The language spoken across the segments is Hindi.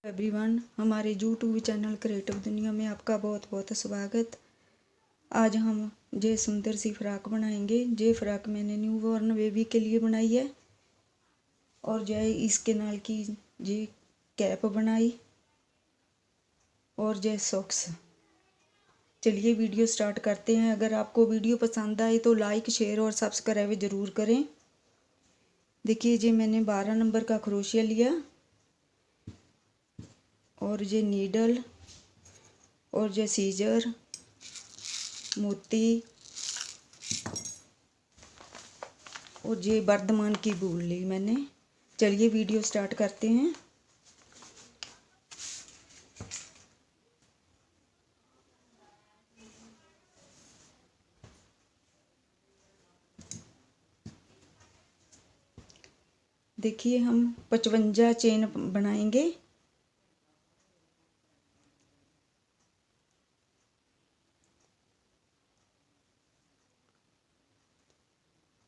एवरीवन, हमारे यूट्यूब चैनल क्रिएटिव दुनिया में आपका बहुत बहुत स्वागत। आज हम ये सुंदर सी फ्रॉक बनाएंगे। ये फ्रॉक मैंने न्यू बॉर्न बेबी के लिए बनाई है और जो है इसके नाल की ये कैप बनाई और ये सॉक्स। चलिए वीडियो स्टार्ट करते हैं। अगर आपको वीडियो पसंद आए तो लाइक शेयर और सब्सक्राइब ज़रूर करें। देखिए जी, मैंने 12 नंबर का क्रोशिया लिया और ये नीडल और ये सीजर, मोती और ये वर्धमान की वूल ली मैंने। चलिए वीडियो स्टार्ट करते हैं। देखिए, हम 55 चेन बनाएंगे।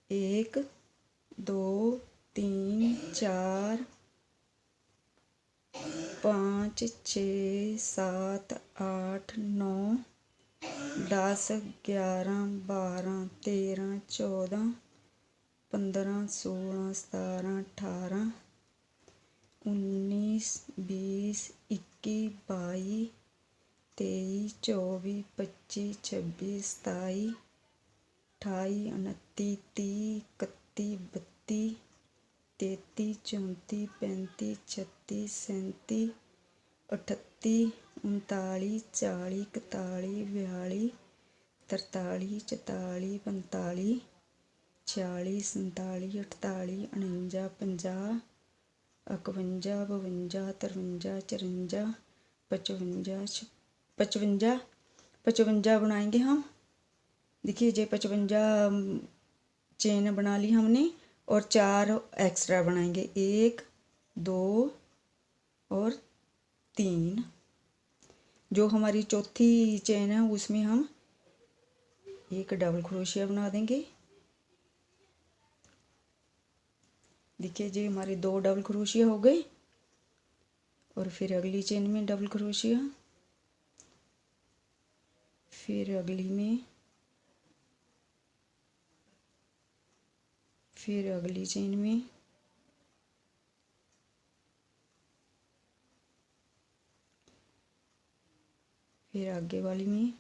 एक, दो, तीन, चार, 5, 6, 7, 8, 9, 10, 11, 12, 13, 14, 15, 16, 17, 18, 19, 20, 21, 22, 23, 24, 25, 26, 27, 28, 29, 30, 31, 32, 33, 34, 35, 36, 37, 38, 39, 40, 41, 42, 43, 44, 45, 46, 47, 48, 49, 50, 51, 52, 53, 54, 55 55 बनाएंगे हम। देखिए, ये 55 चेन बना ली हमने और 4 एक्स्ट्रा बनाएंगे। 1, 2 और 3। जो हमारी चौथी चेन है उसमें हम एक डबल क्रोशिया बना देंगे। देखिए जी, हमारे 2 डबल क्रोशिया हो गए और फिर अगली चेन में डबल क्रोशिया, फिर अगली में, फिर अगली चेन में, फिर आगे वाली में,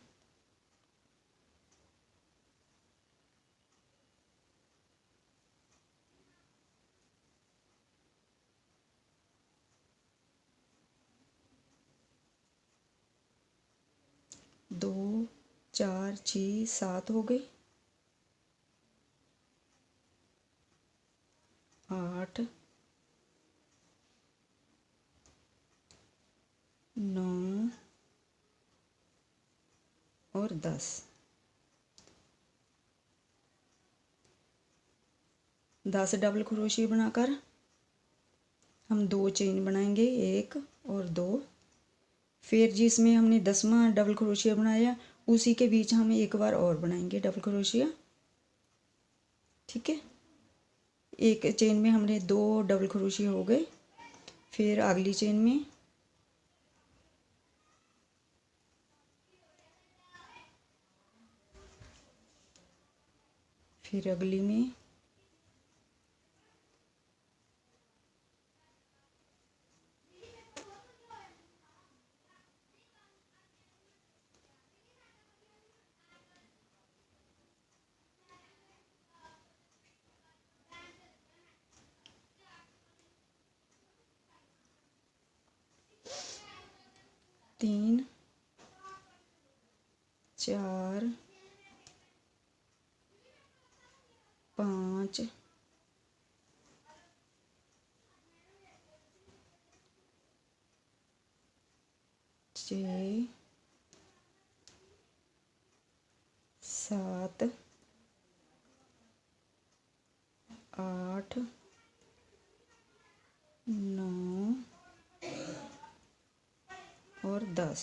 दो, 4, 6, 7 हो गए, 8, 9 और 10। 10 डबल क्रोशिया बनाकर हम 2 चेन बनाएंगे, 1 और 2। फिर जिसमें हमने 10वां डबल क्रोशिया बनाया उसी के बीच हम एक बार और बनाएंगे डबल क्रोशिया। ठीक है, एक चेन में हमने 2 डबल क्रोशिया हो गए। फिर अगली चेन में, फिर अगली में, तीन, 4, 5, 6, 7, 8, 9 और 10।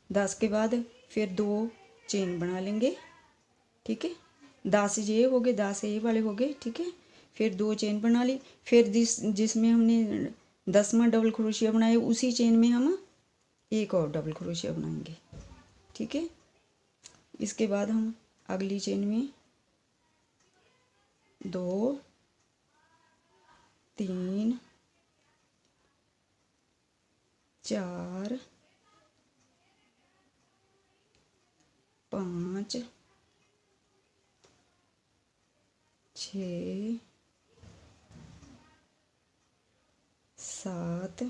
10 के बाद फिर 2 चेन बना लेंगे। ठीक है, 10 ये हो गए, 10 ये वाले हो गए, ठीक है। फिर 2 चेन बना ली। फिर जिसमें हमने 10वां डबल क्रोशिया बनाया उसी चेन में हम एक और डबल क्रोशिया बनाएंगे, ठीक है। इसके बाद हम अगली चेन में 2 3 4 5 6 7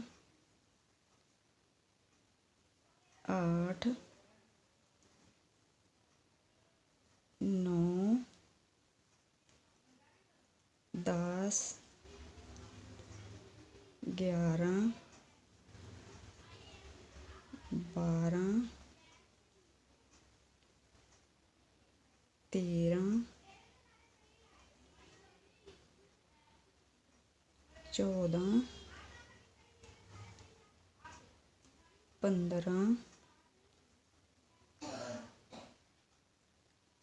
8 9 10 11 12 13 14 15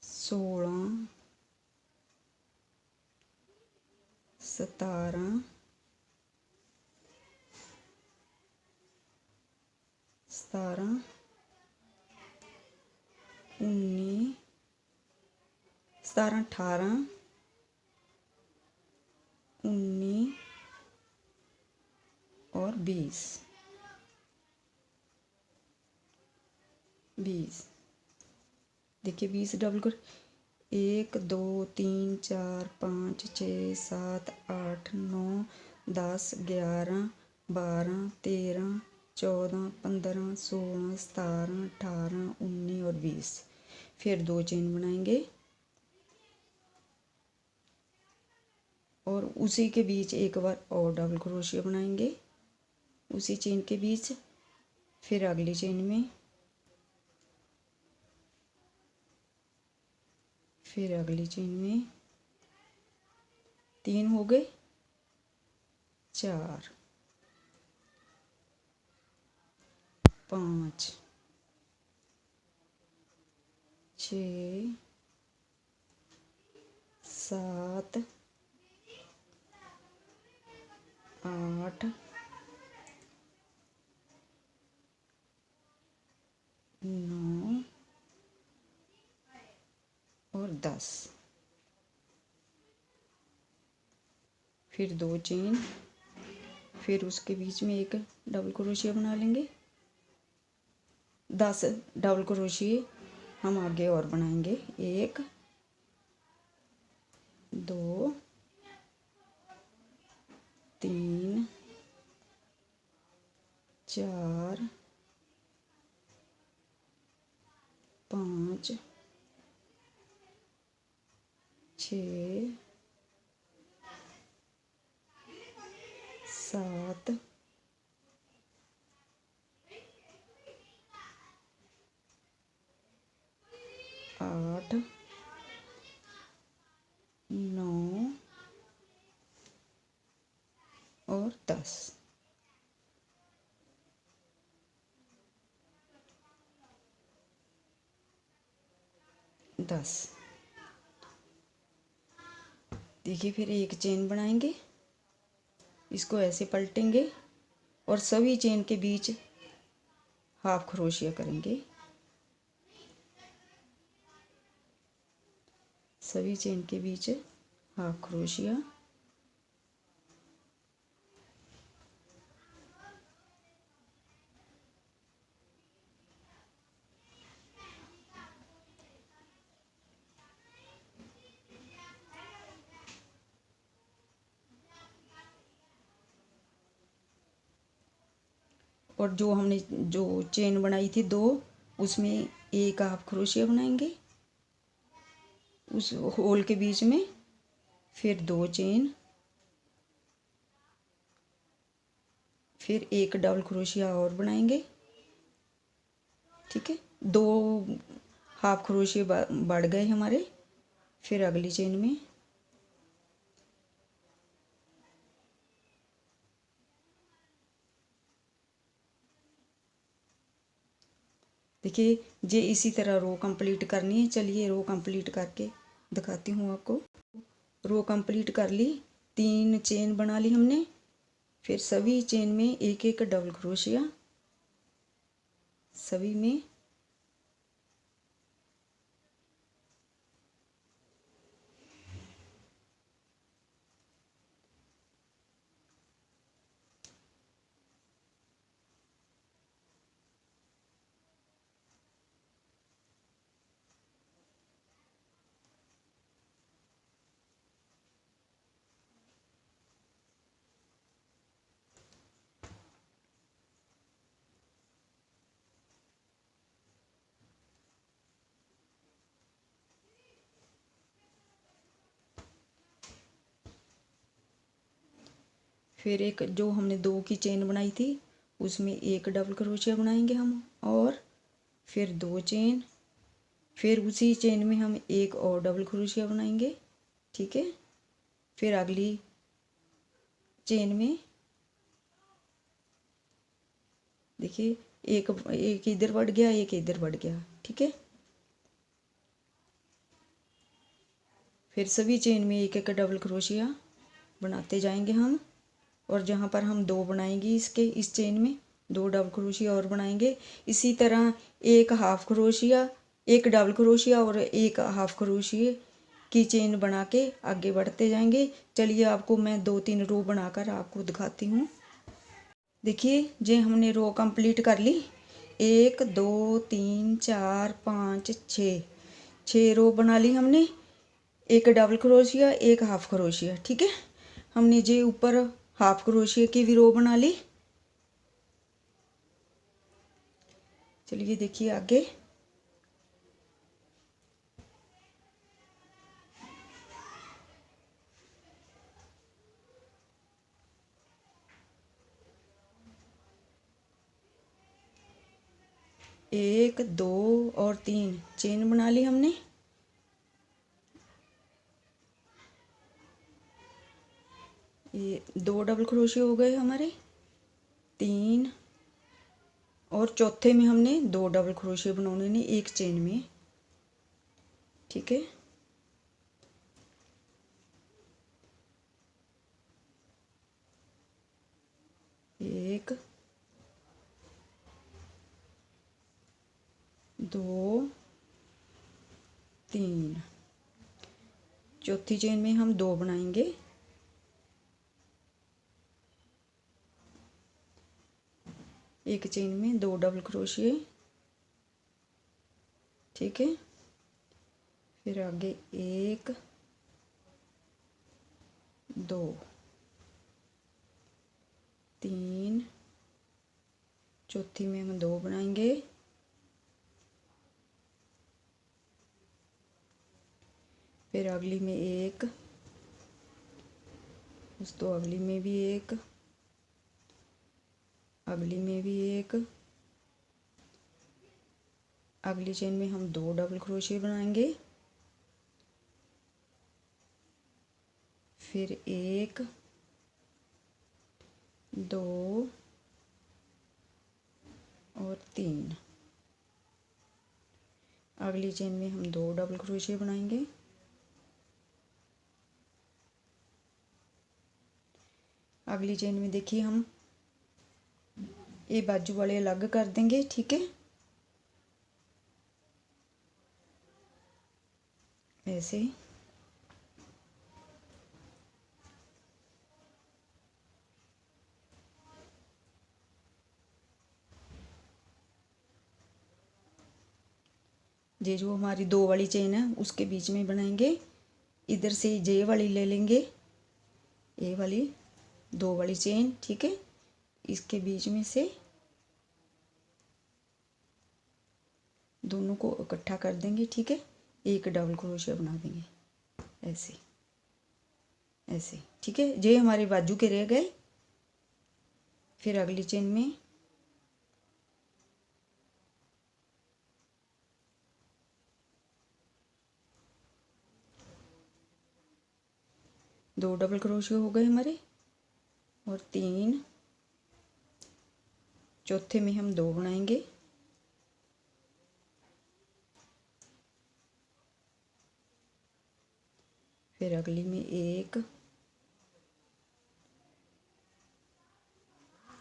16 17 17 19 17 18 19 और 20 देखिए 20 डबल कर 1 2 3 4 5 6 7 8 9 10 11 12 13 14 15 16 17 18 19 और 20। फिर 2 चेन बनाएंगे और उसी के बीच एक बार और डबल क्रोशिया बनाएंगे उसी चेन के बीच। फिर अगली चेन में, फिर अगली चेन में 3 हो गए, 4 5 6 7 8 9 और 10। फिर 2 चेन, फिर उसके बीच में एक डबल क्रोशिया बना लेंगे। 10 डबल क्रोशिये हम आगे और बनाएंगे। 1 2 3 4 5 6 7 8 9 और 10। देखिए फिर एक चेन बनाएंगे, इसको ऐसे पलटेंगे और सभी चेन के बीच हाफ क्रोशिया करेंगे। सभी चेन के बीच हाफ क्रोशिया। और जो हमने जो चेन बनाई थी 2, उसमें एक हाफ क्रोशिया बनाएंगे उस होल के बीच में। फिर 2 चेन, फिर एक डबल क्रोशिया और बनाएंगे, ठीक है। 2 हाफ क्रोशिया बढ़ गए हमारे। फिर अगली चेन में देखिए जे इसी तरह रो कंप्लीट करनी है। चलिए रो कंप्लीट करके दिखाती हूँ आपको। रो कंप्लीट कर ली, 3 चेन बना ली हमने। फिर सभी चेन में एक एक डबल क्रोशिया, सभी में फिर एक जो हमने 2 की चेन बनाई थी उसमें एक डबल क्रोशिया बनाएंगे हम, और फिर 2 चेन, फिर उसी चेन में हम एक और डबल क्रोशिया बनाएंगे। ठीक है, फिर अगली चेन में देखिए एक एक इधर बढ़ गया, एक इधर बढ़ गया। ठीक है, फिर सभी चेन में एक एक डबल क्रोशिया बनाते जाएंगे हम, और जहाँ पर हम 2 बनाएंगे इसके इस चेन में 2 डबल क्रोशिया और बनाएंगे। इसी तरह एक हाफ क्रोशिया, एक डबल क्रोशिया और एक हाफ क्रोशिया की चेन बना के आगे बढ़ते जाएंगे। चलिए आपको मैं 2-3 रो बनाकर आपको दिखाती हूँ। देखिए जे हमने रो कंप्लीट कर ली, 1 2 3 4 5 6 रो बना ली हमने। एक डबल क्रोशिया, एक हाफ क्रोशिया। ठीक है, हमने जे ऊपर हाफ क्रोशिया की भी रो बना ली। चलिए देखिए आगे। एक 2 और 3 चेन बना ली हमने। ये 2 डबल क्रोशिया हो गए हमारे, 3, और चौथे में हमने 2 डबल क्रोशिया बनाने ने एक चेन में। ठीक है, एक 2 3, चौथी चेन में हम 2 बनाएंगे। एक चेन में 2 डबल क्रोशिया। ठीक है, फिर आगे 1 2 3, चौथी में हम 2 बनाएंगे। फिर अगली में 1, उस तो अगली में भी 1, अगली में भी 1, अगली चेन में हम 2 डबल क्रोशिया बनाएंगे। फिर 1 2 और 3, अगली चेन में हम 2 डबल क्रोशिया बनाएंगे। अगली चेन में देखिए हम ये बाजू वाले अलग कर देंगे। ठीक है, ऐसे ही ये जो हमारी 2 वाली चेन है उसके बीच में बनाएंगे। इधर से जे वाली ले लेंगे, ये वाली 2 वाली चेन। ठीक है, इसके बीच में से दोनों को इकट्ठा कर देंगे। ठीक है, एक डबल क्रोशिया बना देंगे ऐसे ऐसे। ठीक है, ये हमारे बाजू के रह गए। फिर अगली चेन में दो डबल क्रोशिया हो गए हमारे, और 3, चौथे में हम 2 बनाएंगे। फिर अगली में एक,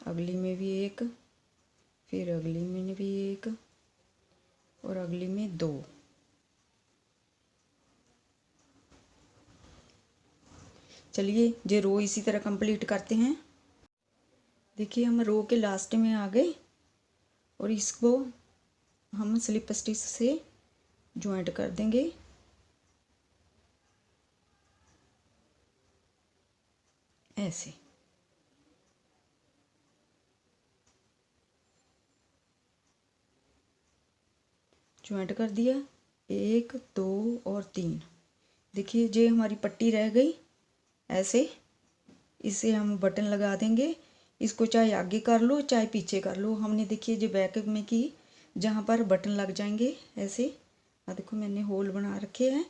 अगली में भी एक, फिर अगली में भी एक और अगली में दो। चलिए ये रो इसी तरह कंप्लीट करते हैं। देखिए हम रो के लास्ट में आ गए और इसको हम स्लिप स्टिच से ज्वाइंट कर देंगे। ऐसे ज्वाइंट कर दिया, एक, दो और तीन। देखिए ये हमारी पट्टी रह गई ऐसे, इसे हम बटन लगा देंगे। इसको चाहे आगे कर लो चाहे पीछे कर लो। हमने देखिए जो बैक में की, जहाँ पर बटन लग जाएंगे ऐसे, देखो मैंने होल बना रखे हैं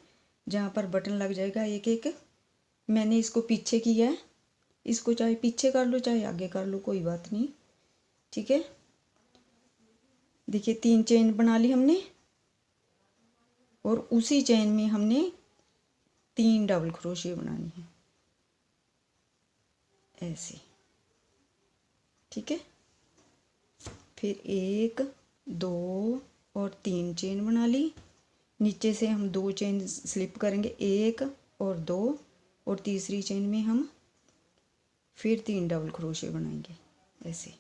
जहाँ पर बटन लग जाएगा एक एक। मैंने इसको पीछे किया है, इसको चाहे पीछे कर लो चाहे आगे कर लो, कोई बात नहीं, ठीक है। देखिए 3 चेन बना ली हमने और उसी चेन में हमने 3 डबल क्रोशिया बनानी है ऐसे, ठीक है। फिर 1, 2 और 3 चेन बना ली। नीचे से हम 2 चेन स्लिप करेंगे, 1 और 2 और तीसरी चेन में हम फिर 3 डबल क्रोशिया बनाएंगे ऐसे।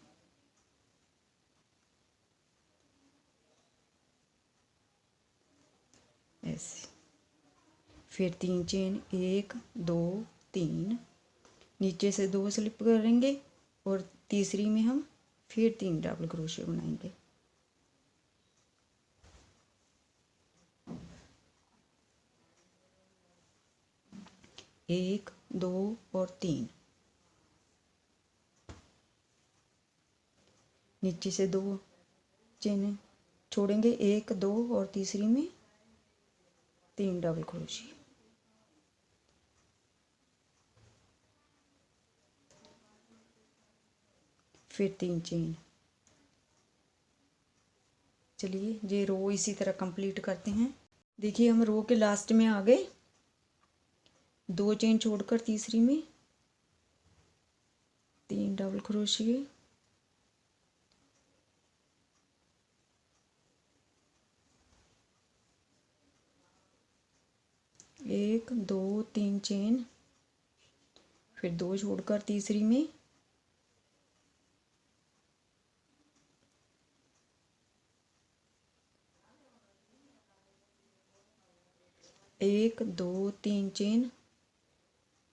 ऐसे फिर 3 चेन, 1, 2, 3, नीचे से 2 स्लिप करेंगे और तीसरी में हम फिर 3 डबल क्रोशिया बनाएंगे। एक, 2 और 3, नीचे से 2 चेन छोड़ेंगे, 1, 2 और तीसरी में 3 डबल क्रोशिया। फिर 3 चेन। चलिए ये रो इसी तरह कंप्लीट करते हैं। देखिए हम रो के लास्ट में आ गए, 2 चेन छोड़कर तीसरी में 3 डबल क्रोशिया, एक, 2, 3 चेन, फिर 2 छोड़कर तीसरी में 1, 2, 3 चेन,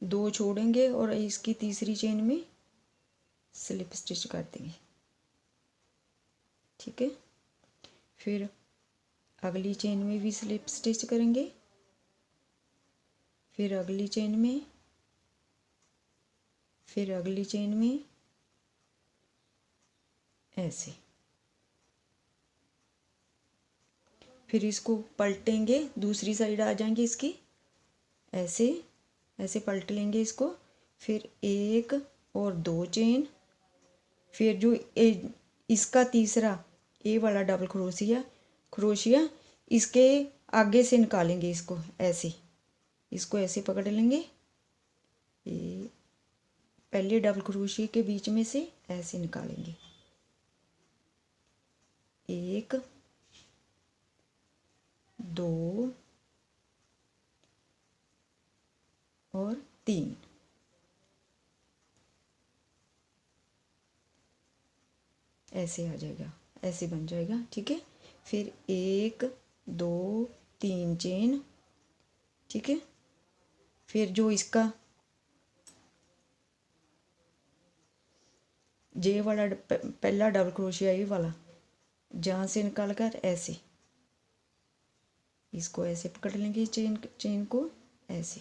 2 छोड़ेंगे और इसकी तीसरी चेन में स्लिप स्टिच कर देंगे, ठीक है। फिर अगली चेन में भी स्लिप स्टिच करेंगे, फिर अगली चेन में, फिर अगली चेन में ऐसे। फिर इसको पलटेंगे, दूसरी साइड आ जाएंगे इसकी, ऐसे ऐसे पलट लेंगे इसको। फिर 1 और 2 चेन, फिर जो इसका तीसरा ए वाला डबल क्रोशिया इसके आगे से निकालेंगे इसको ऐसे, इसको ऐसे पकड़ लेंगे, ये पहले डबल क्रोशिया के बीच में से ऐसे निकालेंगे, 1, 2 और 3, ऐसे आ जाएगा, ऐसे बन जाएगा, ठीक है। फिर 1, 2, 3 चेन, ठीक है। फिर जो इसका जे वाला पहला डबल क्रोशिया ये वाला, जहाँ से निकाल कर ऐसे इसको ऐसे पकड़ लेंगे, चेन को ऐसे,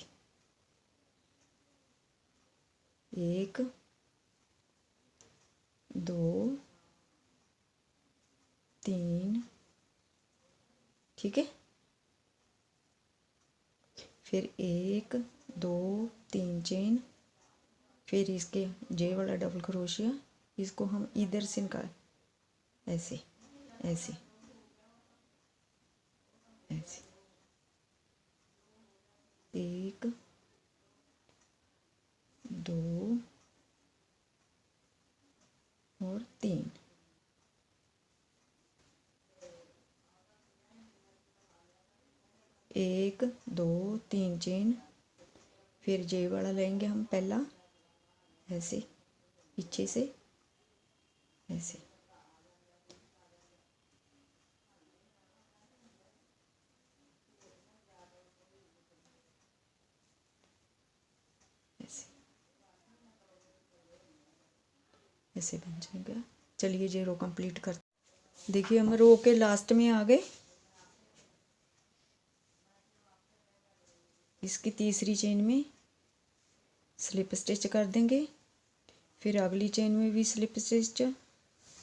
1, 2, 3, ठीक है। फिर 1, 2, 3 चेन, फिर इसके जे वाला डबल क्रोशिया, इसको हम इधर से निकाल ऐसे ऐसे ऐसे, 1, 2 और 3, एक 2 3 चेन। फिर जे वाला लेंगे हम पहला, ऐसे पीछे से ऐसे, ऐसे ऐसे बन जाएगा। चलिए ये रो कंप्लीट कर, देखिए हम रो के लास्ट में आ गए। इसकी तीसरी चेन में स्लिप स्टिच कर देंगे, फिर अगली चेन में भी स्लिप स्टिच,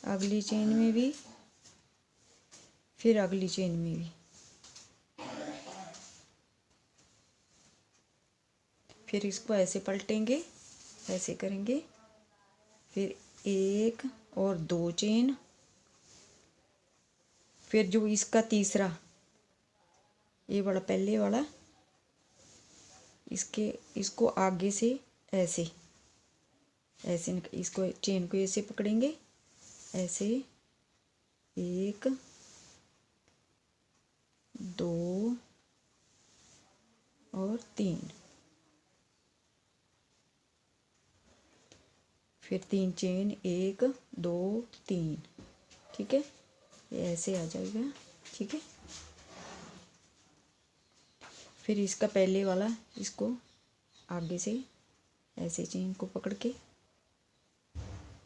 अगली चेन में भी, फिर अगली चेन में भी, फिर इसको ऐसे पलटेंगे, ऐसे करेंगे, फिर 1 और 2 चेन। फिर जो इसका तीसरा, ये वाला पहले वाला, इसको आगे से ऐसे ऐसे इसको चेन को ऐसे पकड़ेंगे, ऐसे 1 2 और 3, फिर 3 चेन, 1 2 3, ठीक है, ये ऐसे आ जाएगा, ठीक है। फिर इसका पहले वाला, इसको आगे से ऐसे चेन को पकड़ के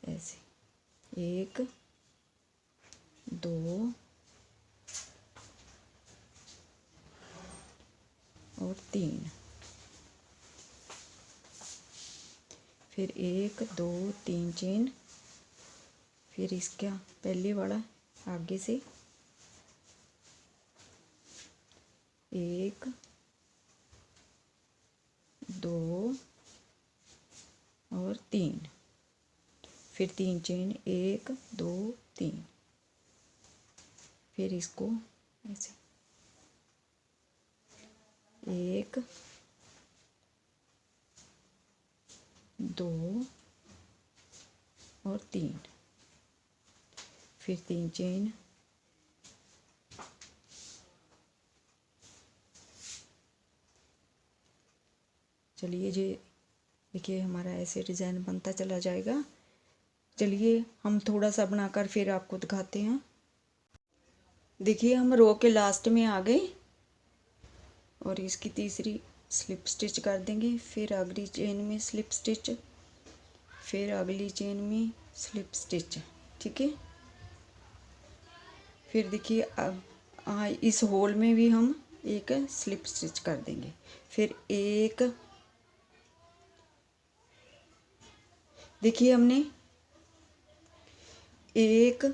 ऐसे 1 2 और 3, फिर 1 2 3 चेन, फिर इसका पहले वाला आगे से 1 2 और 3, फिर 3 चेन, 1 2 3, फिर इसको ऐसे 1 2 और 3, फिर 3 चेन, चलिए ये देखिए हमारा ऐसे डिज़ाइन बनता चला जाएगा। चलिए हम थोड़ा सा बनाकर फिर आपको दिखाते हैं। देखिए हम रो के लास्ट में आ गए और इसकी तीसरी स्लिप स्टिच कर देंगे, फिर अगली चेन में स्लिप स्टिच, फिर अगली चेन में स्लिप स्टिच, ठीक है। फिर देखिए अब इस होल में भी हम एक स्लिप स्टिच कर देंगे, फिर एक, देखिए हमने 1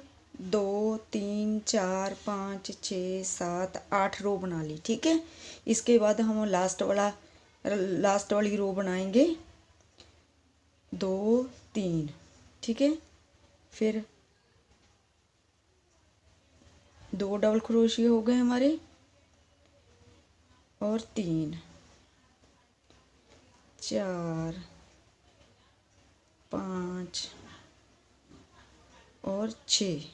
2 3 4 5 6 7 8 रो बना ली, ठीक है। इसके बाद हम लास्ट वाली रो बनाएंगे 2 3, ठीक है। फिर 2 डबल क्रोशिया हो गए हमारे और 3 4 5 और 6,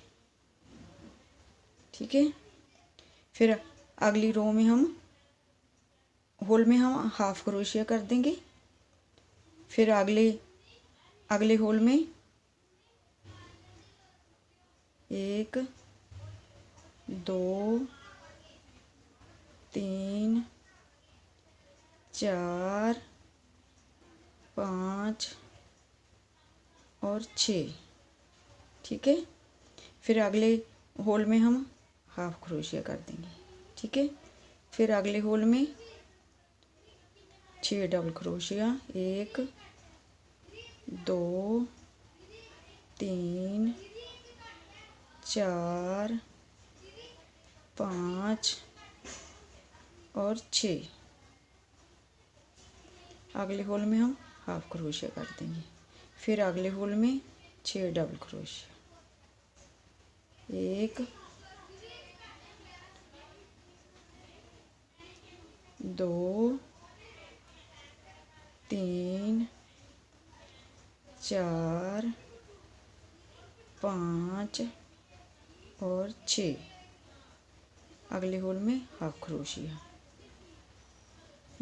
ठीक है। फिर अगली रो में हम होल में हम हाफ क्रोशिया कर देंगे, फिर अगले होल में 1 2 3 4 5 और 6, ठीक है। फिर अगले होल में हम हाफ क्रोशिया कर देंगे, ठीक है। फिर अगले होल में 6 डबल क्रोशिया, 1 2 3 4 5 और 6, अगले होल में हम हाफ क्रोशिया कर देंगे, फिर अगले होल में 6 डबल क्रोशिया, 1 2 3 4 5 और 6। अगले होल में हाफ क्रोशिया।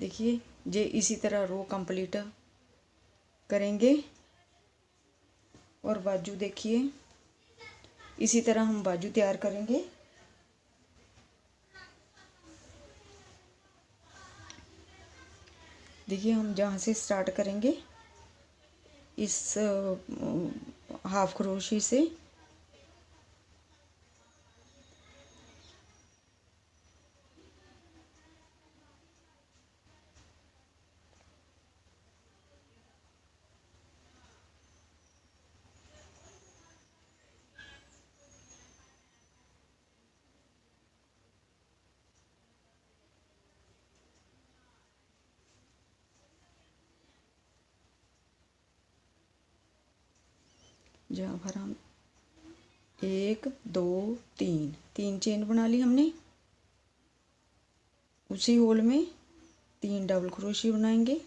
देखिए जे इसी तरह रो कंप्लीट करेंगे। और बाजू देखिए इसी तरह हम बाजू तैयार करेंगे। देखिए हम जहाँ से स्टार्ट करेंगे इस हाफ क्रोशी से जहाँ पर हम 1 2 3 चेन बना ली हमने। उसी होल में 3 डबल क्रोशी बनाएंगे।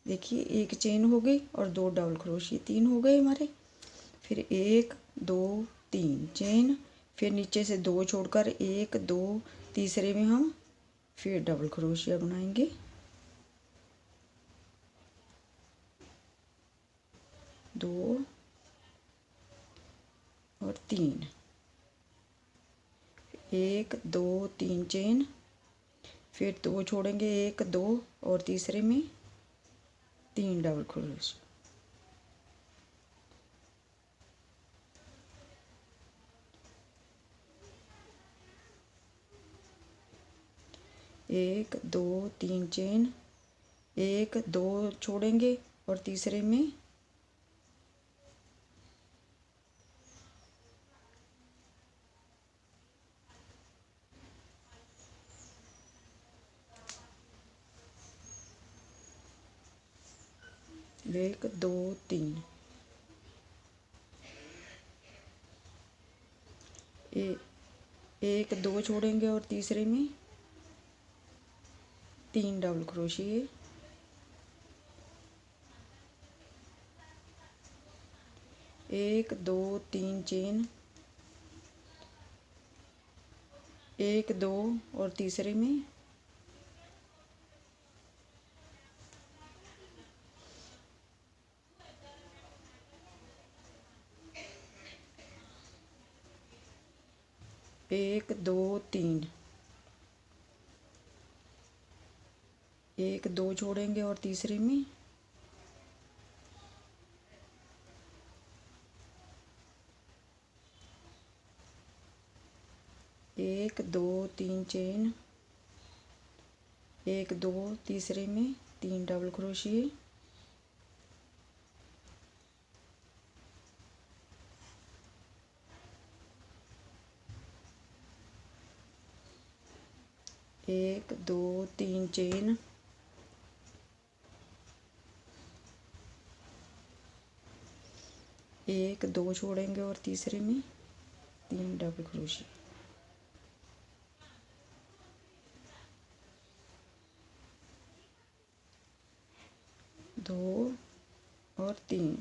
देखिए एक चेन हो गई और 2 डबल क्रोशी, 3 हो गए हमारे। फिर 1 2 3 चेन, फिर नीचे से 2 छोड़कर 1 2 तीसरे में हम फिर डबल क्रोशिया बनाएंगे। 2 और 3, 1 2 3 चेन, फिर 2 छोड़ेंगे 1 2 और तीसरे में 3 डबल क्रोशिया। एक 2 3 चेन, 1 2 छोड़ेंगे और तीसरे में 1 2 3, 1 2 छोड़ेंगे और तीसरे में 3 डबल क्रोशिये। 1 2 3 चेन, 1 2 और तीसरे में 1 2 3, 1 2 छोड़ेंगे और तीसरे में 1 2 3 चेन, 1 2 तीसरे में 3 डबल क्रोशिये। 1 2 3 चेन, 1 2 छोड़ेंगे और तीसरे में 3 डबल क्रोशिये। 2 और 3,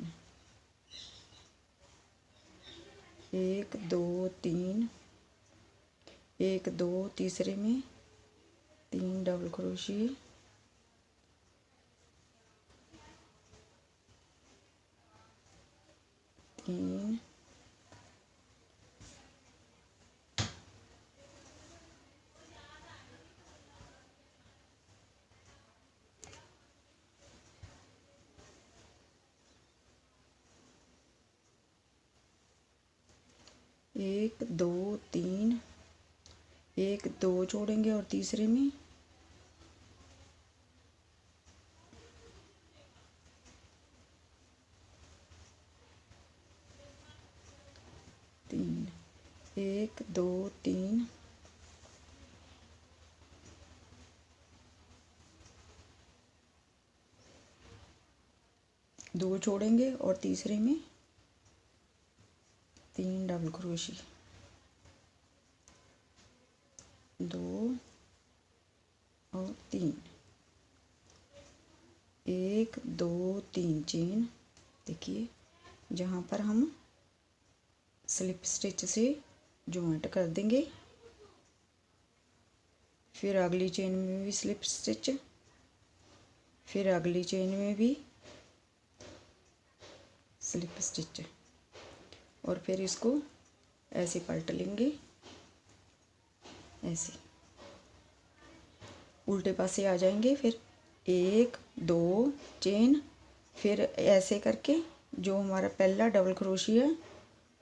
1 2 3, 1 2 तीसरे में 3 डबल क्रोशिये। 3 1 2 3, 1 2 छोड़ेंगे और तीसरे में 3, 1 2 3, 2 छोड़ेंगे और तीसरे में 3 डबल क्रोशिये। 2 और 3, 1 2 3 चेन, देखिए जहाँ पर हम स्लिप स्टिच से जॉइंट कर देंगे, फिर अगली चेन में भी स्लिप स्टिच, फिर अगली चेन में भी स्लिप स्टिच, और फिर इसको ऐसे पलट लेंगे, ऐसे उल्टे पासे आ जाएंगे। फिर 1 2 चेन, फिर ऐसे करके जो हमारा पहला डबल क्रोशिया है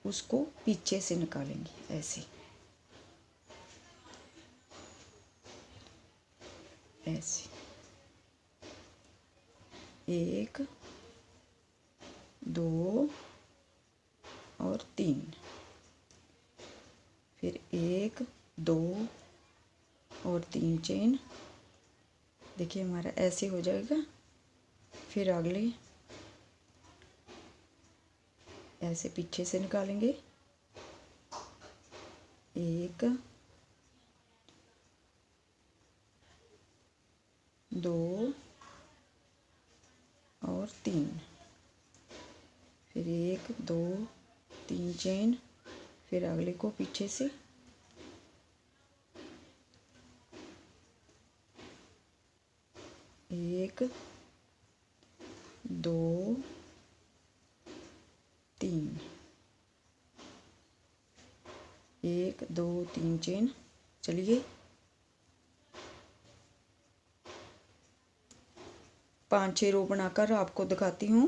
उसको पीछे से निकालेंगे, ऐसे ऐसे 1 2 और 3, फिर 1 2 और 3 चेन। देखिए हमारा ऐसे हो जाएगा। फिर अगले ऐसे पीछे से निकालेंगे, 1 2 और 3, फिर 1 2 3 चेन, फिर अगले को पीछे से 1 2 3, 1 2 3 चेन। चलिए 5-6 रो बनाकर आपको दिखाती हूँ।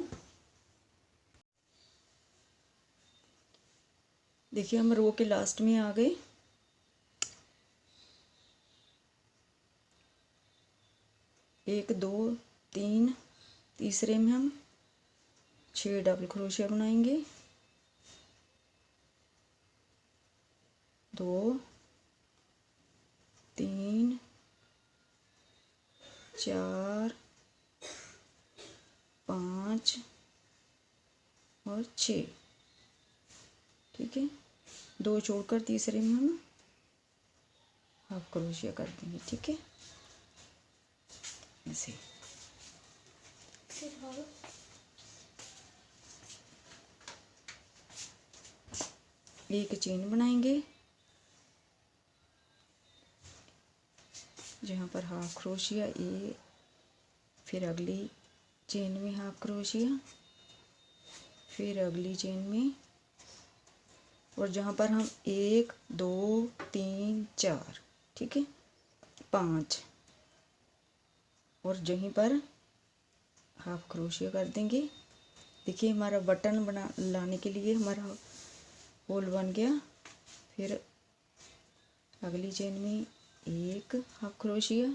देखिए हम रो के लास्ट में आ गए। एक 2 3, तीसरे में हम 6 डबल क्रोशिया बनाएंगे, 2 3 4 5 और 6, ठीक है। 2 छोड़कर तीसरे में हम हाफ क्रोशिया कर देंगे, ठीक है, ऐसे। एक चेन बनाएंगे जहाँ पर हाफ क्रोशिया, फिर अगली चेन में हाफ क्रोशिया, फिर अगली चेन में, और जहाँ पर हम 1 2 3 4, ठीक है, 5, और यहीं पर हाफ क्रोशिया कर देंगे। देखिए हमारा बटन बना लाने के लिए हमारा होल बन गया। फिर अगली चेन में 1 हाफ क्रोशिया,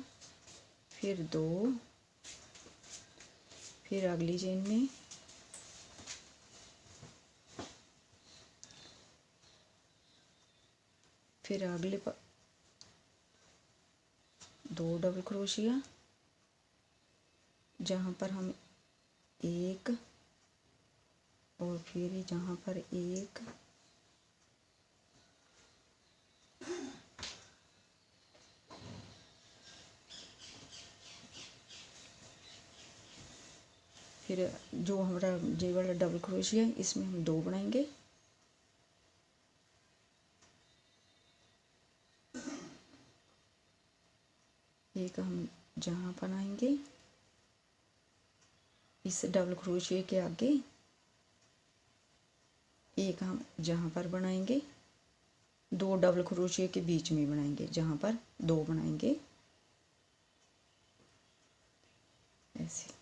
फिर 2, फिर अगली चेन में फिर अगले 2 डबल क्रोशिया, जहाँ पर हम 1, और फिर जहाँ पर 1, फिर जो हमारा ये वाला डबल क्रोशिया है इसमें हम 2 बनाएंगे, एक हम जहाँ बनाएंगे इस डबल क्रोशिया के आगे, एक हम जहाँ पर बनाएंगे, 2 डबल क्रोशिया के बीच में बनाएंगे जहाँ पर 2 बनाएंगे, ऐसे।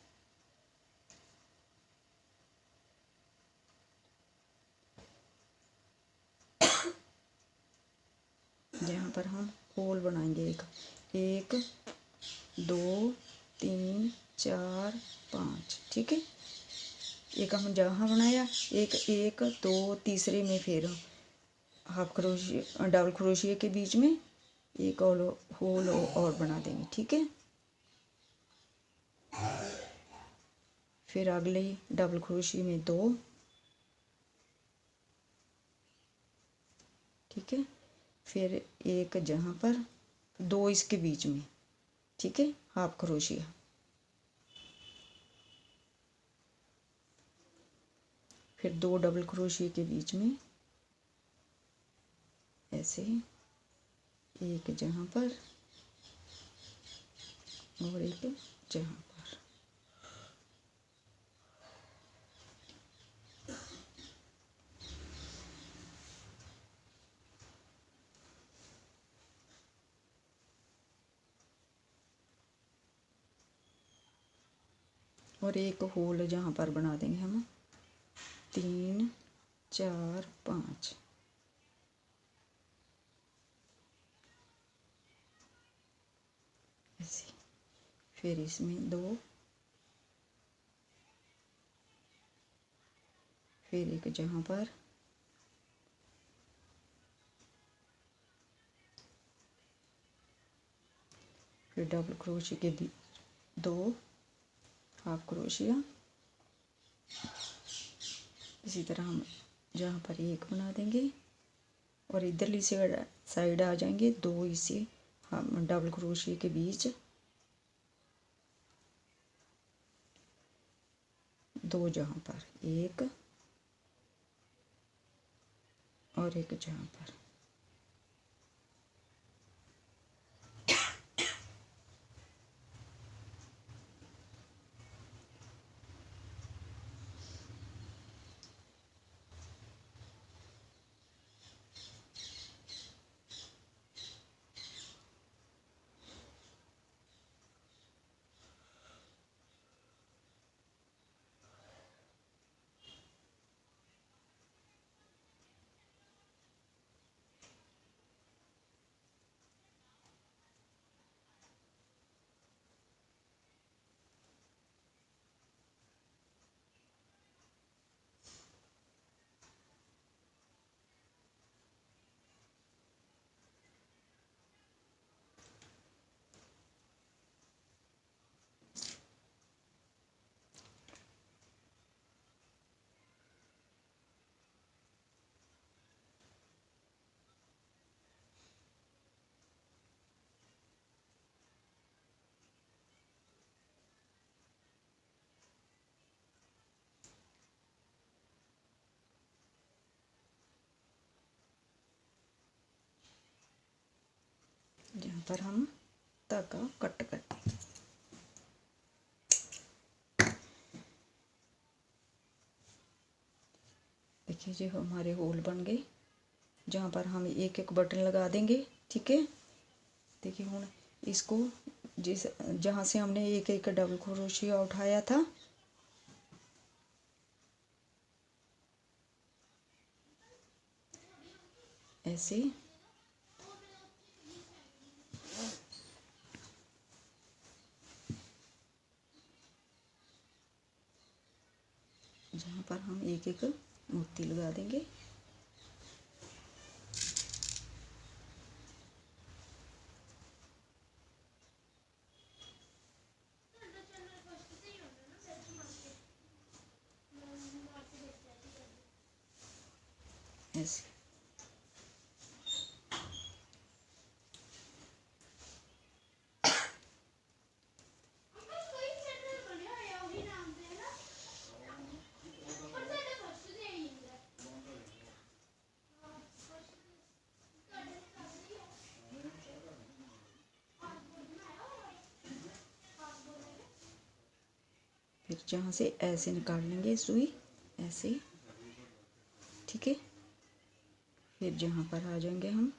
जहाँ पर हम होल बनाएंगे, 1 2 3 4 5, ठीक है। एक हम जहाँ बनाया, एक 1 2 तीसरे में फिर हाफ क्रोशिया डबल क्रोशिया के बीच में एक होल और बना देंगे, ठीक है। फिर अगले डबल क्रोशिया में 2, ठीक है, फिर एक जहाँ पर 2 इसके बीच में, ठीक है, हाफ क्रोशिया, फिर 2 डबल क्रोशिया के बीच में ऐसे एक जहाँ पर और एक जहाँ पर, और एक होल जहाँ पर बना देंगे हम 3 4 5 ऐसे। फिर इसमें 2, फिर एक जहाँ पर, फिर डबल क्रोशिया के 2 हाफ क्रोशिया। इसी तरह हम जहाँ पर एक बना देंगे और इधरली साइड आ जाएंगे 2 इसे हम डबल क्रोशिया के बीच 2 जहाँ पर, एक और एक जहाँ पर। जहाँ पर हम धागा कट करते हैं। देखिए जी हमारे होल बन गए, जहाँ पर हम एक एक बटन लगा देंगे। ठीक है, देखिए हूँ इसको जिस जहाँ से हमने एक एक डबल क्रोशिया उठाया था ऐसे जहाँ पर हम एक एक मोती लगा देंगे। ऐसे फिर जहाँ से ऐसे निकाल लेंगे सुई ऐसे। ठीक है, फिर जहाँ पर आ जाएंगे हम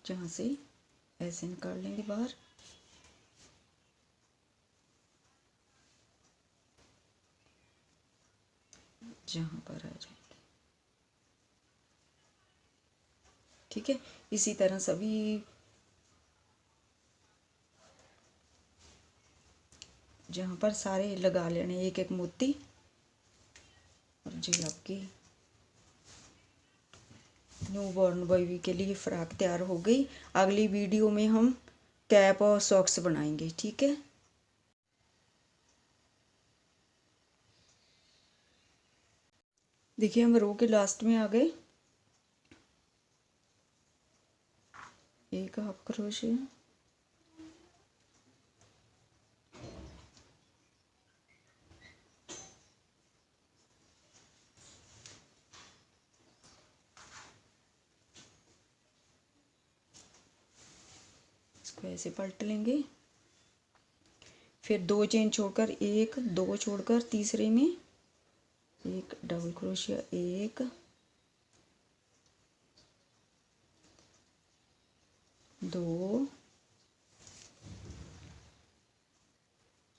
जहाँ से ऐसे निकाल लेंगे बाहर। जहाँ पर आ जाएंगे। ठीक है, इसी तरह सभी जहाँ पर सारे लगा लेने एक एक मोती। और जी आपकी न्यू बॉर्न बेबी के लिए फ्रॉक तैयार हो गई। अगली वीडियो में हम कैप और सॉक्स बनाएंगे, ठीक है। देखिए हम रो के लास्ट में आ गए। एक हाफ क्रोशिया, इसको ऐसे पलट लेंगे। फिर 2 चेन छोड़कर 1 2 छोड़कर तीसरे में एक डबल क्रोशिया, 1 2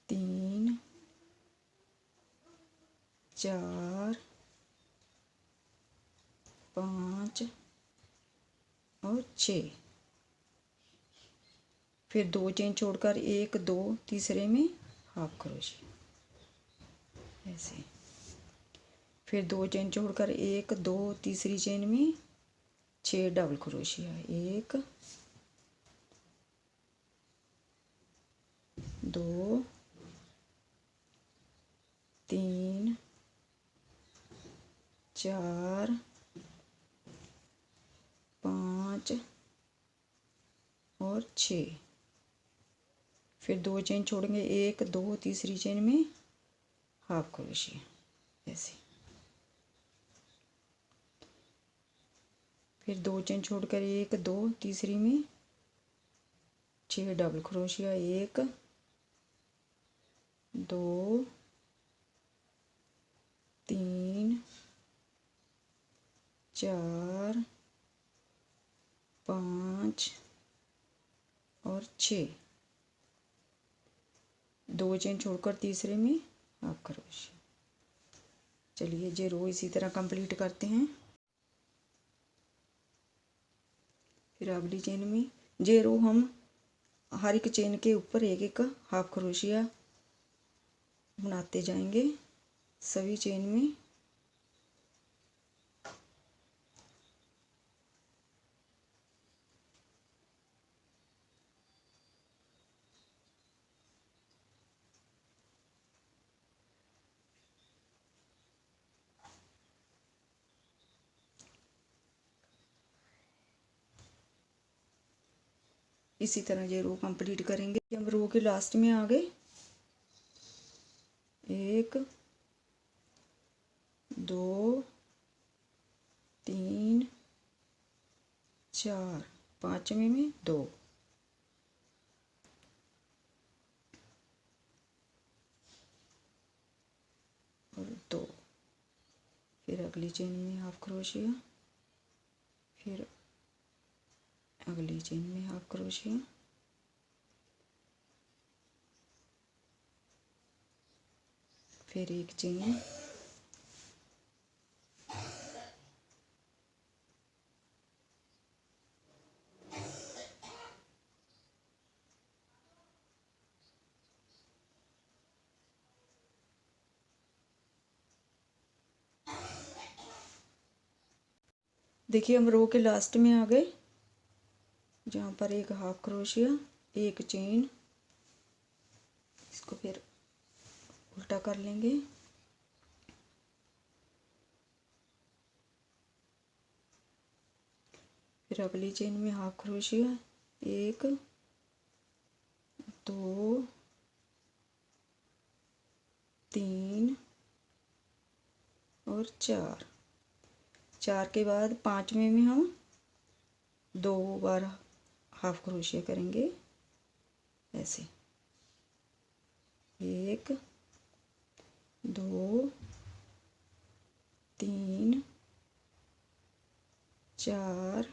3 4 5 और 6। फिर 2 चेन छोड़कर 1 2 तीसरे में हाफ क्रोशिया ऐसे। फिर 2 चेन छोड़कर 1 2 तीसरी चेन में 6 डबल क्रोशिया, 1 2 3 4 5 और 6। फिर 2 चेन छोड़ेंगे 1 2 तीसरी चेन में हाफ क्रोशिया ऐसे। फिर 2 चेन छोड़कर 1 2 तीसरी में 6 डबल क्रोशिया, 1 2 3 4 5 और 6। 2 चेन छोड़कर तीसरे में हाफ क्रोशिया। चलिए ये रो इसी तरह कंप्लीट करते हैं। फिर अगली चेन में ये रो हम हर एक चेन के ऊपर एक एक हाफ क्रोशिया बनाते जाएंगे सभी चेन में। इसी तरह ये रो कंप्लीट करेंगे। हम रो के लास्ट में आ गए। 1 2 3 4 5वें में 2 और 2। फिर अगली चेन में हाफ क्रोशिया, फिर अगली चेन में हाफ क्रोशिया, फिर एक चेन, देखिए हम रो के लास्ट में आ गए जहाँ पर एक हाफ क्रोशिया, एक चेन, इसको फिर उल्टा कर लेंगे। फिर अगली चेन में हाफ क्रोशिया, 1 2 3 और 4। 4 के बाद 5वें में हम 2 बार हाफ क्रोशिया करेंगे ऐसे। 1 2 3 4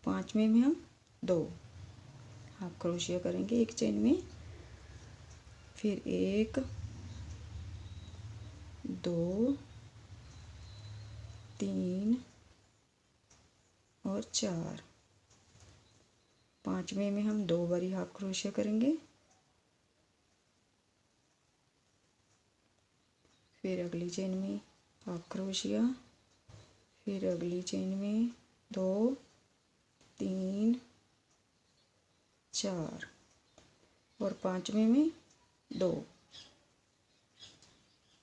5वें में हम 2 हाफ क्रोशिया करेंगे एक चेन में। फिर 1 2 3 और 4। 5वें में हम 2 बारी हाफ क्रोशिया करेंगे। फिर अगली चेन में हाफ क्रोशिया, फिर अगली चेन में 2 3 4 और पांचवें में 2।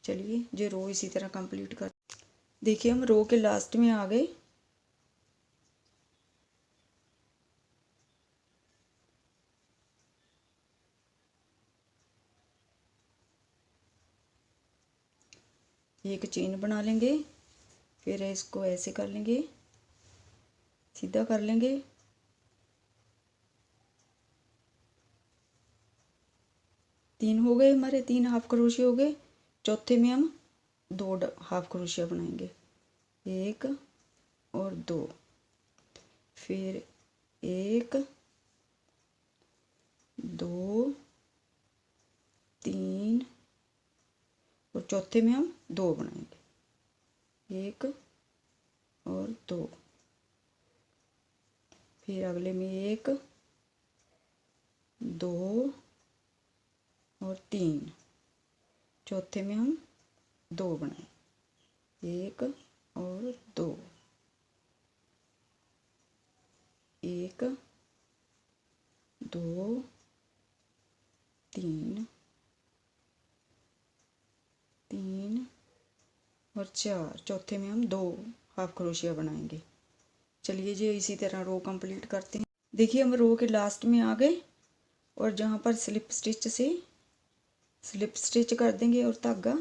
चलिए ये रो इसी तरह कंप्लीट कर। देखिए हम रो के लास्ट में आ गए। एक चेन बना लेंगे, फिर इसको ऐसे कर लेंगे, सीधा कर लेंगे, तीन हो गए हमारे, 3 हाफ क्रोशिया हो गए। चौथे में हम 2 हाफ क्रोशिया बनाएंगे, 1 और 2, फिर 1 2 3 और चौथे में हम 2 बनाएंगे, 1 और 2, फिर अगले में 1 2 और 3, चौथे में हम 2 बनाएंगे, 1 और 2, 1 2 3 3 और 4, चौथे में हम 2 हाफ क्रोशिया बनाएंगे। चलिए जी इसी तरह रो कंप्लीट करते हैं। देखिए हम रो के लास्ट में आ गए और जहाँ पर स्लिप स्टिच से स्लिप स्टिच कर देंगे और धागा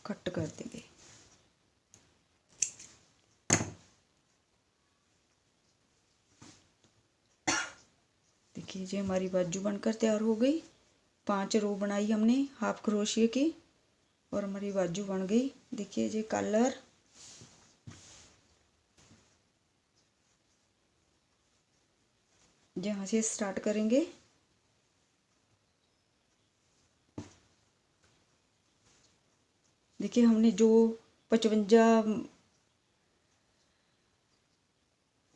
कट कर देंगे। देखिए जी हमारी बाजू बनकर तैयार हो गई। 5 रो बनाई हमने हाफ क्रोशिया की और हमारी बाजू बन गई। देखिए जी कलर यहाँ से स्टार्ट करेंगे, देखिए हमने जो 55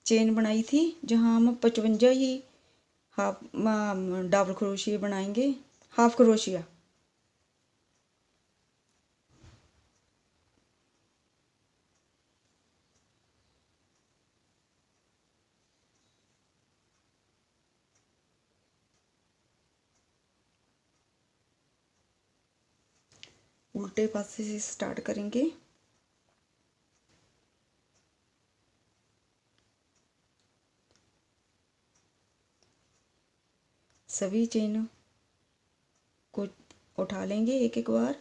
चेन बनाई थी, जहाँ हम 55 ही हाफ डबल क्रोशिया बनाएंगे, हाफ क्रोशिया। उल्टे पासे से स्टार्ट करेंगे, सभी चेन को उठा लेंगे, एक एक बार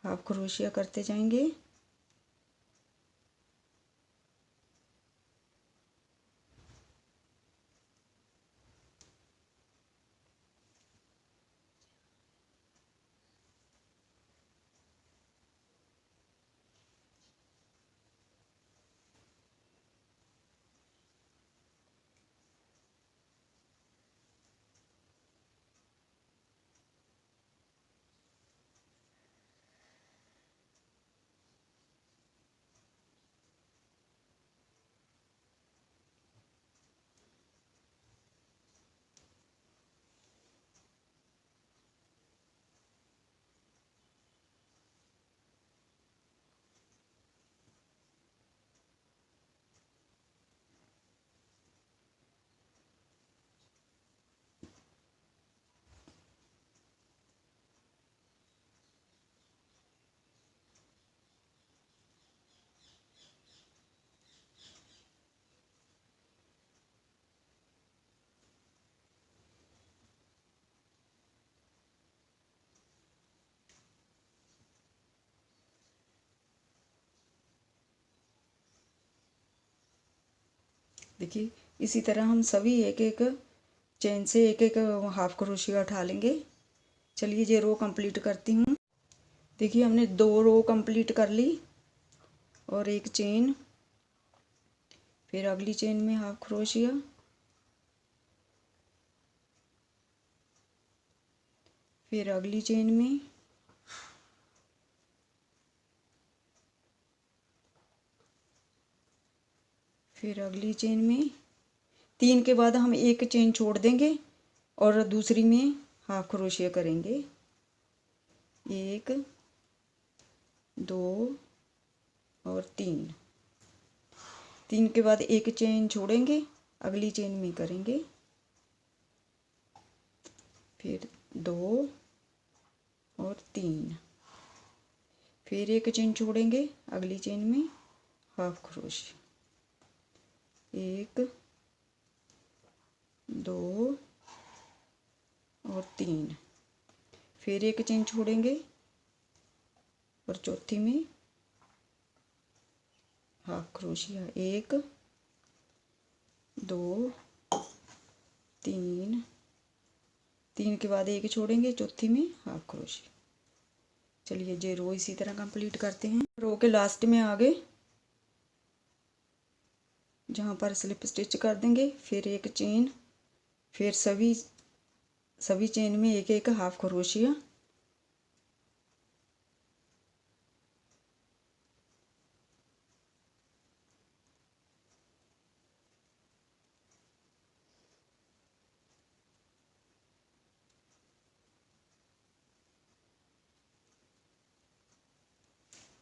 हाफ क्रोशिया करते जाएंगे। देखिए इसी तरह हम सभी एक एक चेन से एक एक हाफ क्रोशिया उठा लेंगे। चलिए ये रो कंप्लीट करती हूँ। देखिए हमने 2 रो कंप्लीट कर ली और एक चेन, फिर अगली चेन में हाफ क्रोशिया, फिर अगली चेन में, फिर अगली चेन में, 3 के बाद हम एक चेन छोड़ देंगे और दूसरी में हाफ क्रोशिया करेंगे, 1 2 और 3। 3 के बाद एक चेन छोड़ेंगे, अगली चेन में करेंगे, फिर 2 और 3, फिर एक चेन छोड़ेंगे, अगली चेन में हाफ क्रोशिया, 1 2 और 3, फिर एक चेन छोड़ेंगे और चौथी में हाफ क्रोशिया, 1 2 3, 3 के बाद एक छोड़ेंगे, चौथी में हाफ क्रोशिया। चलिए ये रो इसी तरह कंप्लीट करते हैं। रो के लास्ट में आ गए, जहाँ पर स्लिप स्टिच कर देंगे, फिर एक चेन, फिर सभी चेन में एक एक हाफ क्रोशिया,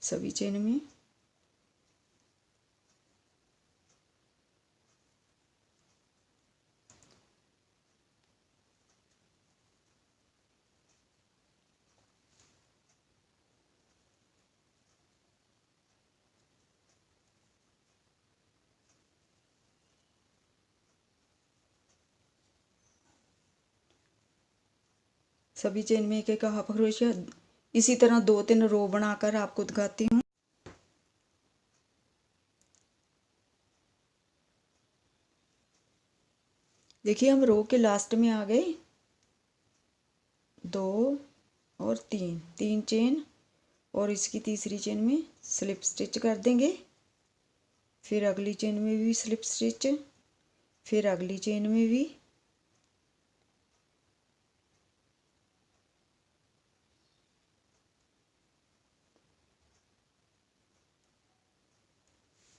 सभी चेन में सभी चेन में एक एक हाफ क्रोशिया। इसी तरह 2-3 रो बनाकर आपको दिखाती हूँ। देखिए हम रो के लास्ट में आ गए, 2 और 3 चेन, और इसकी तीसरी चेन में स्लिप स्टिच कर देंगे, फिर अगली चेन में भी स्लिप स्टिच, फिर अगली चेन में भी,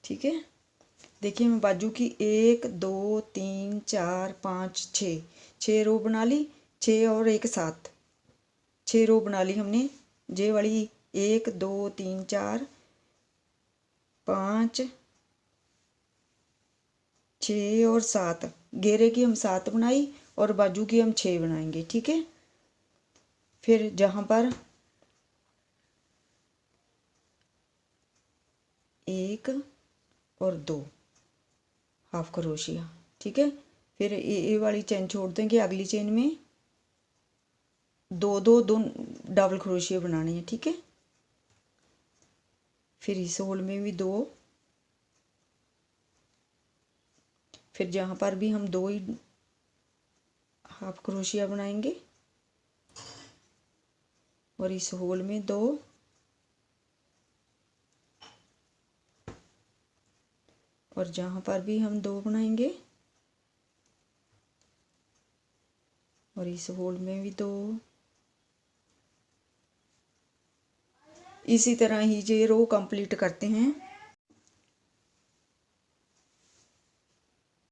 ठीक है। देखिए मैं बाजू की 1 2 3 4 5 6 रो बना ली, 6 और 1 7, 6 रो बना ली हमने। जे वाली 1 2 3 4 5 6 और 7, घेरे की हम 7 बनाई और बाजू की हम 6 बनाएंगे, ठीक है। फिर जहाँ पर 1 और 2 हाफ क्रोशिया, ठीक है। फिर ये वाली चेन छोड़ देंगे, अगली चेन में 2 डबल क्रोशिया बनाने हैं, ठीक है। फिर इस होल में भी 2, फिर जहाँ पर भी हम 2 ही हाफ क्रोशिया बनाएंगे, और इस होल में 2, और जहाँ पर भी हम 2 बनाएंगे, और इस होल में भी 2। इसी तरह ही ये रो कंप्लीट करते हैं।